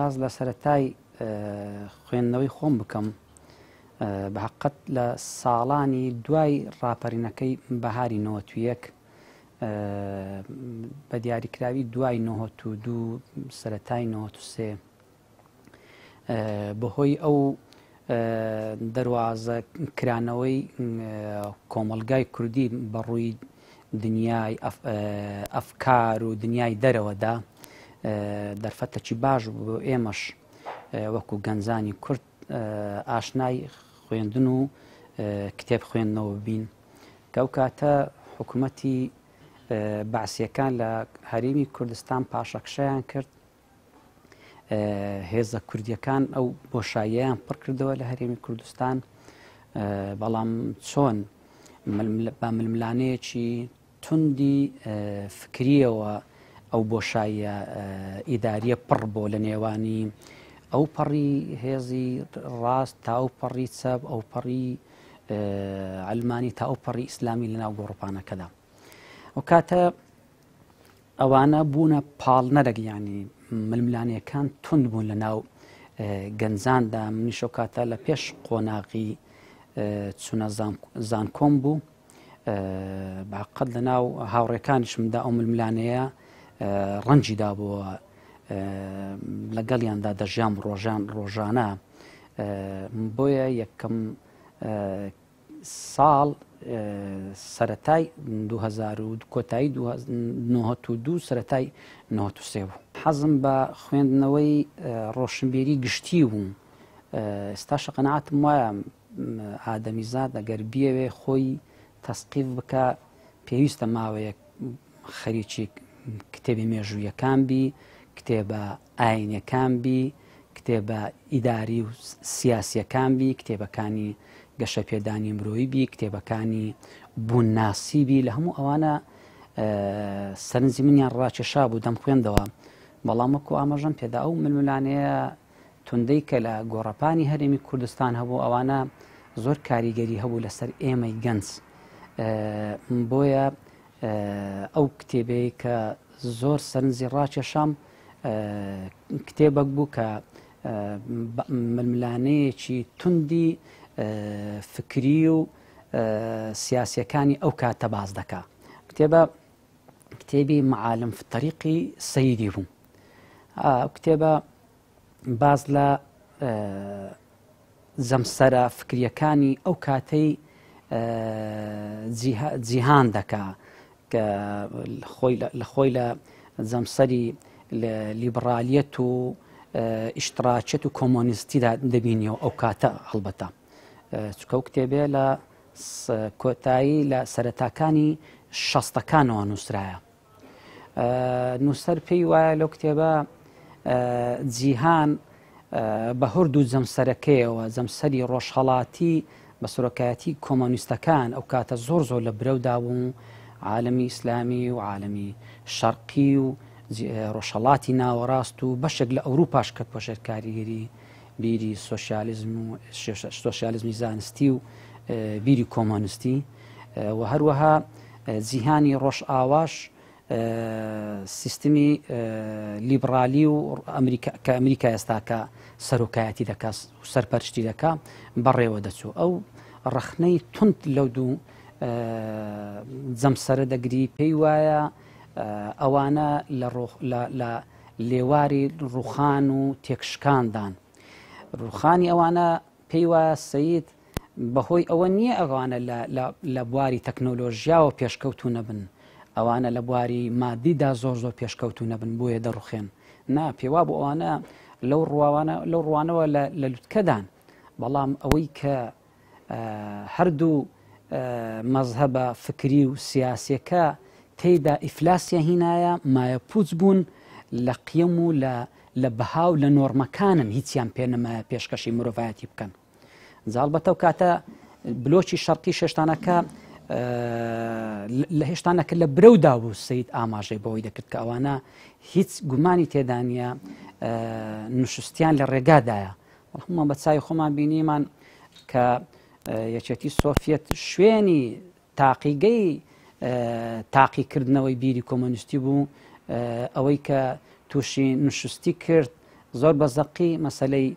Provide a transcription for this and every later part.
باز لە سەرەتای خوێندنەوەی خۆم بکەم بە حەقەت لە ساڵانی دوای ڕاپەڕینەکەی بەهاری 91 بە دیاریکراوی دوای 92 سەرەتای 93 بەهۆی ئەو دەواازە کرانەوەی کۆمەلگای کوردی بەڕووی دنیای ئەفکار و دنیای دەرەوەدا دەرفەتەکی باش بۆ ئێمەش وەکو گەنجانی کورد ئاشنای خوێندن و کتێب خوێندنەوە بین کە ئەو کاتە حکوومەتی بەعسیەکان لە هەرێمی کوردستان پاشەکشەیان کرد هێزە کوردیەکان ئەو بۆشاییەیان پڕ کردەوە لە هەرێمی کوردستان بەڵام چۆن بە ململانەیەکی توندی فکریەوە ئەو بۆشاییە ئیداریە پڕ بۆ لە نێوانی ئەو پەڕی هێزی ڕاست تا ئەو پەڕی چەپ ئەو پەڕی علمانی تا ئەو پەڕی ئیسلامی لەناو گۆڕپانەکەدا ئەو کاتە ئەوانە بوونە پاڵنەرەک ینی ململانیەکان تند بوون لە ناو گەنجاندا منیش ئەو کاتە لە پێش قۆناغی چوونە زانکۆم بوو بەحەقەت لە ناو هاوڕێکانیشمدا ئەو ململانەیە ڕەنجی دابووە لەگەڵیاندا دەژیان ڕۆژانە بۆیە یەکەم ساڵ سەرەتای 2000 کۆتایی 92 سەرەتای 93 بوو حەزم بە خوێندنەوەی ڕۆشنبیری گشتی بوو ئێستاشە قەنەعەتم وایە ئادەمیزاد ئەگەر بیەوێ خۆی تەسقیف بکە پێویستە ماوەیە خەریکی کتێبی مێژوویەکان بی کتێبە ئاینەکان بی کتێبە ئیداری و سیاسیەکان بی کتێبەکانی گەشە پێدانی مرۆیی بی کتێبەکانی بوونناسی بی لە هەموو ئەوانە سەرنجی منیان ڕاکێشا بوو دەم خوێندەوە بەڵام وەکو ئاماژەم پێدا ئەو ململانەیە توندەی کە لە گۆڕەپانی هەرێمی کوردستان هەبوو ئەوانە زۆر کاریگەری هەبوو لەسەر ئێمەی گەنج بۆیە ئەو کتێبەیە کە زۆر سەرنجی ڕاکێشام کتێبێک بوو کە ململانەیەکی توندی فکری و سیاسیەکانی ئەو کاتە باز دەکا کتێبی معالم في الطريقی سەیدی بوو ئەو کتێبە باز لە جەمسەرە فکریەکانی ئەو کاتەی جیهان دەکا کە لە خۆی لە جەمسەری لیبرالیەت و ئیشتراکێت و کۆمۆنیستیدا دەبینیەوە ئەو کاتە هەڵبەتە چکە ئەو کتێبێ لە کۆتایی لە سەرەتاکانی شەستەکانەوە نووسرایە نووسەر پێی وایە لەو کتێبە جیهان بە هەردوو جەمسەرەکەیەوە جەمسەری ڕۆژهەڵاتی بە سۆرۆکایەتی کۆمۆنیستەکان ئەو کاتە زۆر لە برەودا بوون عالەمی ئیسلامی و عالەمی شەرقی و ڕۆژهەڵاتی ناوەڕاست و بەشێک لە ئەوروپاش کە پۆشێر کاریگەری بیری سۆشیالیزم و سۆشیالیزمی زانستی و بیری کۆمۆنیستی و هەروەها جیهانی ڕۆژ ئاواش سیستمی لیبرالی و کە ئەمریکا ئێستا کە سەرۆکایەتی دەکات و سەرپەرشتی دەکا بەڕێوە دەچوو ئەو ڕەخنەی تند لەو دوو جەمسەرە دەگری پێی وایە ئەوانە لە لێواری ڕوخان و تێکشکاندان ڕوخانی ئەوانە پێی وایە سەید بەهۆی ئەوە نییە ئەوانە لە بواری تەکنۆلۆژیاوە پێشکەوتو نەبن ئەوانە لە بواری مادیدا زۆر پێشکەوتو نەبن بۆیە دەڕوخێن نا پێوا بوو ئەوانە لەو ڕوانەوە لە لوتکەدان بەڵام ئەوەی کە هەردوو مەزهەبە فکری و سیاسیەکە تێیدا ئیفلاسیە هینایە مایە پوچ بوون لە قیەم و لە بەها و لە نۆرمەکانن هیچیان پێ نەمایە پێشکەشی مرۆڤایەتی بکەن جاڵبەتە و کاتە بلۆکی شەرقی شێشتانەکە لە هێشتانەکە لە برەودا بوو سید ئاماژەی بەوەی دەکرد کە ئەوانە هیچ گومانی تێدا نیە نوشستیان لە ڕێگادایە. هەمومان بە چای خۆمان بینیمان کە یەکێتی سۆڤێت شوێنی تاقیگەی تاقیکردنەوەی بیری کۆمۆنیستی بوو، ئەوەی کە تووشی نوشستی کرد زۆر بەزەقی مەسەلەی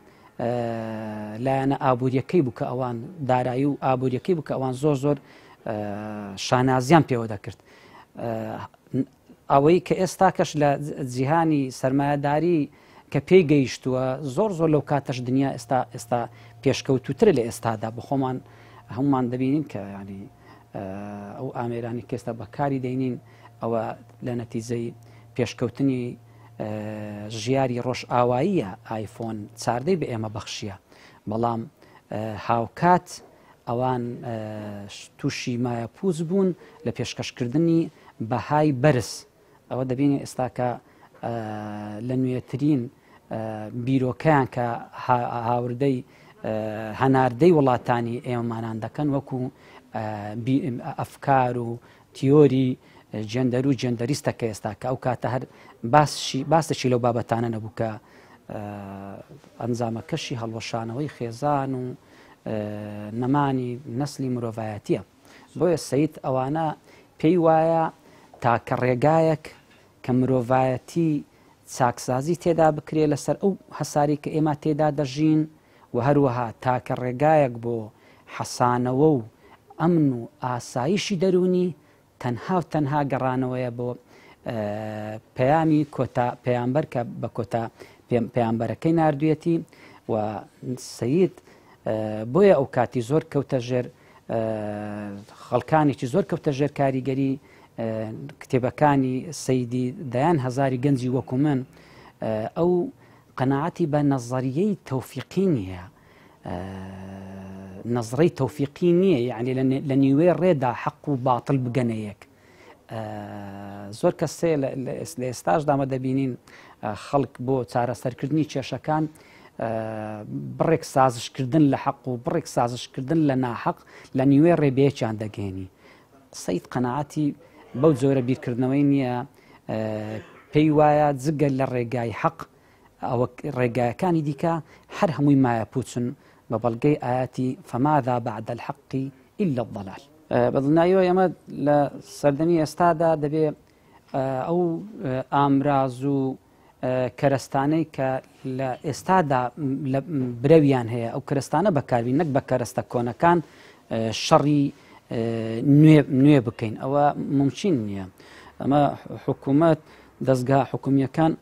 لایەنە ئابوووریەکەی بوو کە ئەوان دارایی و ئابوووریەکەی بوو کە ئەوان زۆر زۆر شانازیان پێوە دەکرد. ئەوەی کە ئێستا کەش لە جیهانی سەرمایهداری کە پێی گەیشتووە زۆر زۆر لەو کاتەش دنیا ئێستا پێشکەوتوترە لە ئێستادا بە خۆمان هەمومان دەبینین کە ینی ئەو ئامێرانی کە ئێستا بەکاری دەینین ئەوە لە نەتیجەی پێشکەوتنی ژیاری ڕۆژ ئاواییە ئایفۆن 14 بە ئێمە بەخشیە، بەڵام هاوکات ئەوان تووشی مایە پووز بوون لە پێشکەشکردنی بەهای بەرز. ئەوە دەبینی ئێستا کە لە نوێترین بیرۆکەیان کە هاوردەی هەناردەی وڵاتانی ئێمەمانان دەکەن وەکو ئەفکار و تیۆری جێندەر و جێندەریستەکە ئێستا کە ئەو کاتە هەر باسێکی لەو بابەتانە نەبوو کە ئەنجامەکەشی هەڵوەشانەوەی خێزان و نەمانی نەسلی مرۆڤایەتیە. بۆیە سەید ئەوانە پێی وایە تاکە ڕێگایەک کە مرۆڤایەتی چاکسازی تێدا بکرێ لەسەر ئەو هەساری کە ئێمە تێدا دەژین و هەروەها تاکە ڕێگایەک بۆ حەسانەوە و ئەمن و ئاسایشی دەرونی تەنها و تەنها گەڕانەوەیە بۆ پەیامی پەیامبەر کە بە کۆتا پەیامبەرەکەی ناردوویەتی و سەید بۆیە ئەو کاتی زۆر کەوتە ژێر خەڵکانێکی زۆر کەوتە ژێر کاریگەری کتێبەکانی سەیدی دەیان هەزاری گەنجی وەکو من ئەو قەناعەتی بە نەزەریەی تەوفیقی نییە، نەزڕەی تەوفیقی نییە، یعنی لە نیوێ ڕێدا حەق و باتڵ بگەنەیەک. زۆر کەسێ لە ئێستاشدا ئەمە دەبینین خەڵک بۆ چارەسەرکردنی کێشەکان بڕێک سازشکردن لە حەق و بڕێک سازشکردن لە ناحەق لە نیوێ ڕێبەیەکیان دەگەێنی. سەید قەناعەتی بەو جۆرە بیرکردنەوەی نییە، پێی وایە جگە لە ڕێگای حەق ئەوە ڕێگایەکانی دیکە هەر هەمووی مایە پوچن بە بەڵگەی ئاەتی فەماذا بعد الحەق إلا الضلال. بەدڵنیاییەوە ئێمە لە سەردەمی ئێستادا دەبێ ئەو ئامراز و کەرەستانەی کە لە ئێستادا برەویان هەیە ئەو کەرەستانە بەکاربین، نەک بە کەرەستە کۆنەکان شەڕی نوێ بکەین، ئەوە ممکن نییە. ئەمە حکوومەت دەستگا حکومیەکان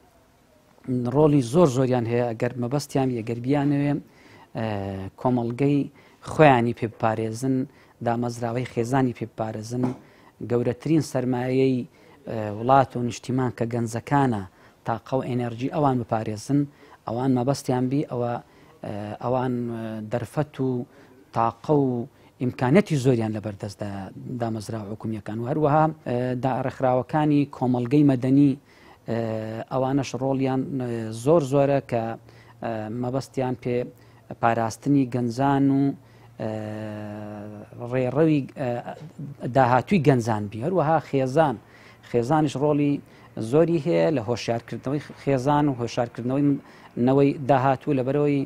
ڕۆڵی زۆر زۆریان هەیە ئەگەر مەبەستیان ئەگەر بیانەوێ کۆمەڵگەی خۆیانی پێ بپارێزن، دامەزراوەی خێزانی پێ بپارێزن، گەورەترین سەرمایەی وڵات و نیشتیمان کە گەنجەکانە تاقە و ئێنەرژی ئەوان بپارێزن، ئەوان مەبەستیان بی ئەوان دەرفەت و تاقە و ئیمکانەتی زۆریان لەبەردەست دامەزراوە حکومیەکان و هەروەها ڕێکخراوەکانی کۆمەڵگەی مەدەنی ئەوانەش ڕۆڵیان زۆر زۆرە کە مەبەستیان پێ پاراستنی گەنجان و ڕێڕەوی داهاتووی گەنجان بی. هەروەها خێزانیش ڕۆڵی زۆری هەیە لە هۆشیارکردنەوەی خێزان و هۆشارکردنەوەی داهاتوو لەبەرەوەی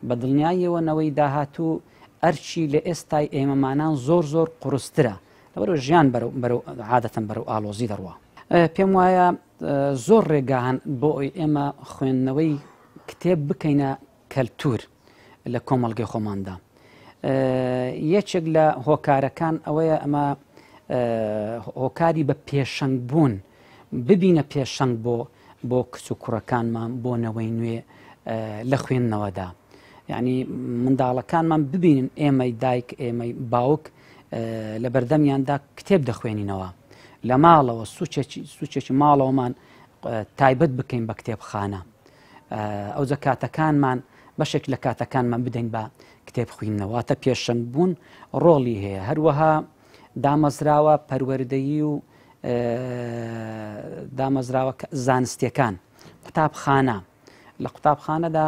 بەدڵنیاییەوە نەوەی داهاتوو ئەرچی لە ئێستای ئێمەمانان زۆر زۆر قورسترە، لەبەرەوە ژیان عادەتەن بەرەو ئالۆزی دەڕوە. پێم وایە زۆر ڕێگاهان بۆ ئێمە خوێندنەوەی کتێب بکەینە کەلتور لە کۆمەڵگەی خۆماندا. یەکێک لە هۆکارەکان ئەوەیە ئەمە هۆکاری بە پێشەنگ بوون ببینە پێشەنگ بۆ کچ و کوڕەکانمان بۆ نەوەی نوێ لە خوێندنەوەدا. یعنی منداڵەکانمان ببینن ئێمەی دایک ئێمەی باوک لە بەردەمیاندا کتێب دەخوێنینەوە، لە ماڵەوە سوچێکی ماڵەوەمان تایبەت بکەین بە کتێبخانە، ئەو جە کاتەکانمان بەشێک لە کاتەکانمان بدەین بە کتێب خوێندنەوە تە پێشەنگ بوون ڕۆڵی هەیە. هەروەها دامەزراوە پەروەردەیی و دامەزراوە زانستیەکان، قوتابخانە، لە قوتابخانەدا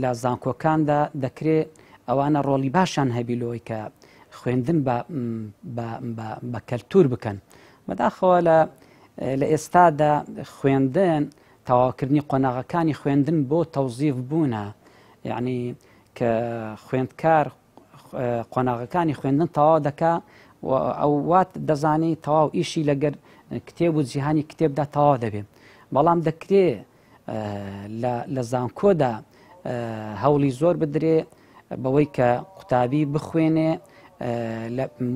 لە زانکۆکاندا دەکرێت ئەوانە ڕۆڵی باشان هەبیلەوەی کە خوێندن بە کەلتور بکەن بەداخەوە لە ئێستادا خوێندن تەواوکردنی قۆناغەکانی خوێندن بۆ تەوزیف بوونە یعنی کە خوێندکار قۆناغەکانی خوێندن تەواو دەکا ئەو وات دەزانی تەواو ئیشی لەگەر کتێب و جیهانی کتێبدا تەواو دەبێت بەڵام دەکرێت لە زانکۆدا هەوڵی زۆر بدرێ بەوەی کە قوتابی بخوێنێ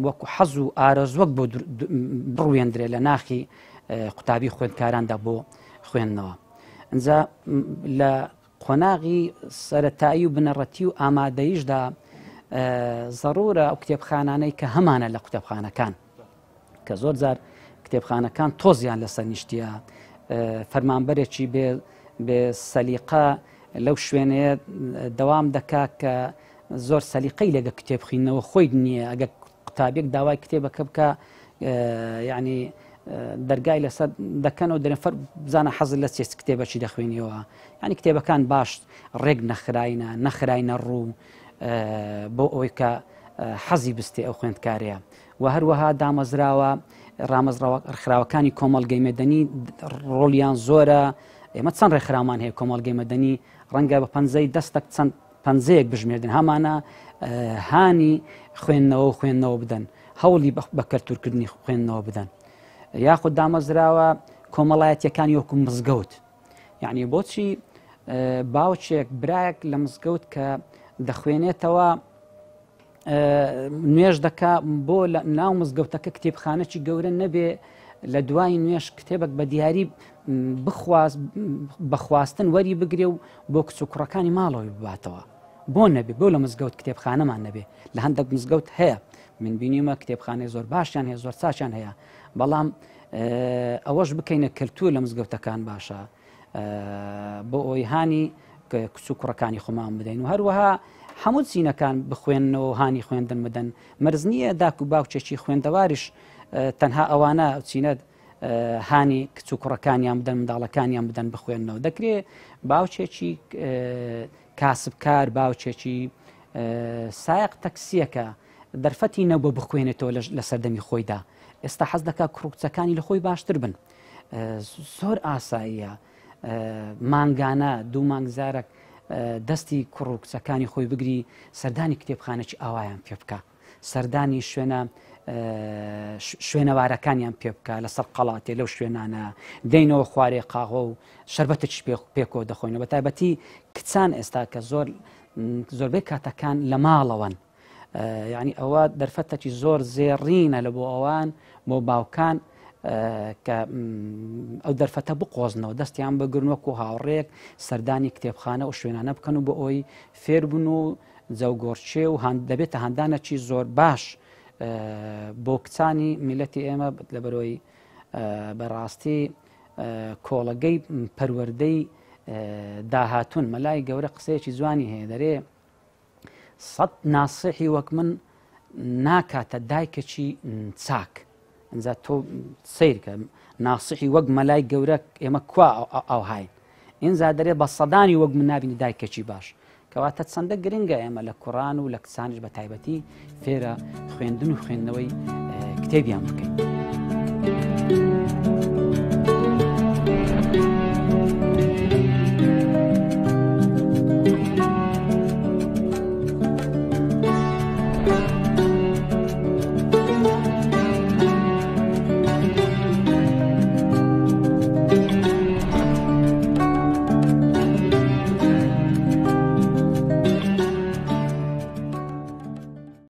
وەکو حەز و ئارەزوەک بۆ بڕوێندرێ لە ناخی قوتابی خوێندکاراندا بۆ خوێندنەوە ئەنجا لە قۆناغی سەرەتایی و بنەڕەتی و ئامادەیشدا ضرورە ئەو کتێبخانانەی کە هەمانە لە قوتابخانەکان کە زۆر جار کتێبخانەکان تۆزیان لەسەر نیشتیە فەرمانبەرێکی بێ سەلیقە لەو شوێنەیە دەوام دەکا کە زۆر سەلیقەی لەگە کتێبخینەوە خۆی نییە ئەگە قوتابێک داوای کتێبەکە بکە یعنی دەرگای لەسەر دەکەنەوە دەرەفەر بزانە حەزت لە چێ کتێبەکی دەخوێنیەوە ینی کتێبەکان باش ڕێک نەخراینە ڕوو بۆ ئەوەی کە حەزی بستێ ئەو خوێندکارەیە و هەروەها دامەزراوە ڕێکخراوەکانی کۆمەڵگەی مەدەنی ڕۆڵیان زۆرە ئێمە چەند ڕێکخراومان هەیە کۆمەڵگەی مەدەنی ڕەنگە بە پەنجەی دەستێک چەند پەنجەیەک بژمێردن هەمانە هانی خوێندنەوە بدەن هەوڵی بە کەلتورکردنی خوێندنەوە بدەن یاخود دامەزراوە کۆمەڵایەتیەکانی وەکو مزگەوت یعنی بۆچی باوچێک برایەک لە مزگەوت کە دەخوێنێتەوە نوێژ دەکا بۆ لە ناو مزگەوتەکە کتێبخانەی گەورە نەبێ لە دوای نوێش کتێبێک بە دیاری بەخواستن وەری بگرێ و بۆ کچ و کوڕەکانی ماڵەوەی بباتەوە بۆ نەبێ بۆ لە مزگەوت کتێبخانەمان نەبێ لە هەندێک مزگەوت هەیە من بینیمە کتێبخانەی زۆر باشیان هەیە زۆر چاچیان هەیە بەڵام ئەوەش بکەینە کەلتور لە مزگەوتەکان باشە بۆ ئەوی هانی کچ و کوڕەکانی خۆمان بدەین و هەروەها هەموو چینەکان بخوێنەوە هانی خوێندن بدەن مەرج نییە داک و باوچێکی خوێندەواریش تەنها ئەوانە چینە هانی کچ و کوڕەکانیان بدەن منداڵەکانیان بدەن بخوێنەوە دەکرێت باوچێکی کاسبکار باوچێکی سایق تەکسیەکە دەرفەتی نەبوو بخوێنێتەوە لە سەردەمی خۆیدا ئێستا حەز دەکا کوڕکچەکانی لە خۆی باشتر بن زۆر ئاساییە مانگانە دوو مانگزارێک دەستی کوڕ و کچەکانی خۆی بگری سەردانی کتێبخانەی ئاوایان پێ بکە سەردانی شوێنەوارەکانیان پێ بکە لەسەر قەڵاتێ لەو شوێنانە دەینەوە خوارێ قاغۆ و شەربەتێکی پێکۆ دەخۆینەوە بە تایبەتی کچان ئێستا کە زۆربەی کاتەکان لە ماڵەوەن یعنی ئەوە دەرفەتێکی زۆر زێڕینە لە بۆ ئەوان بۆ باوکان کە ئەو دەرفەتە بقۆزنەوە دەستیان بگرن وەکو هاوڕێک سەردانی کتێبخانە و شوێنانە بکەن و بۆ ئەوی فێربوون و جەوگۆڕچێ و دەبێتە هەندانەکی زۆر باش بۆ کچانی میلەتی ئێمە لەبەرەوەی بەڕاستی کۆڵەگەی پەروەردەی داهاتوون مەلای گەورە قسەیەکی جوانی هەیە دەرێ سەد ناسیحی وەک من ناکاتە دایکێکی چاک ئەنجا تۆ سیرکە ناسیحی وەک مەلای گەورە ئێمە کوا ئەوهاین ئینجا دەرێ بە سەدانی وەک من نابینی دایکێکی باش کەواتە چەندە گرنگە ئێمە لە کوڕان و لە کچانش بە تایبەتی فێرە خوێندن و خوێندنەوەی کتێبیان بکەین.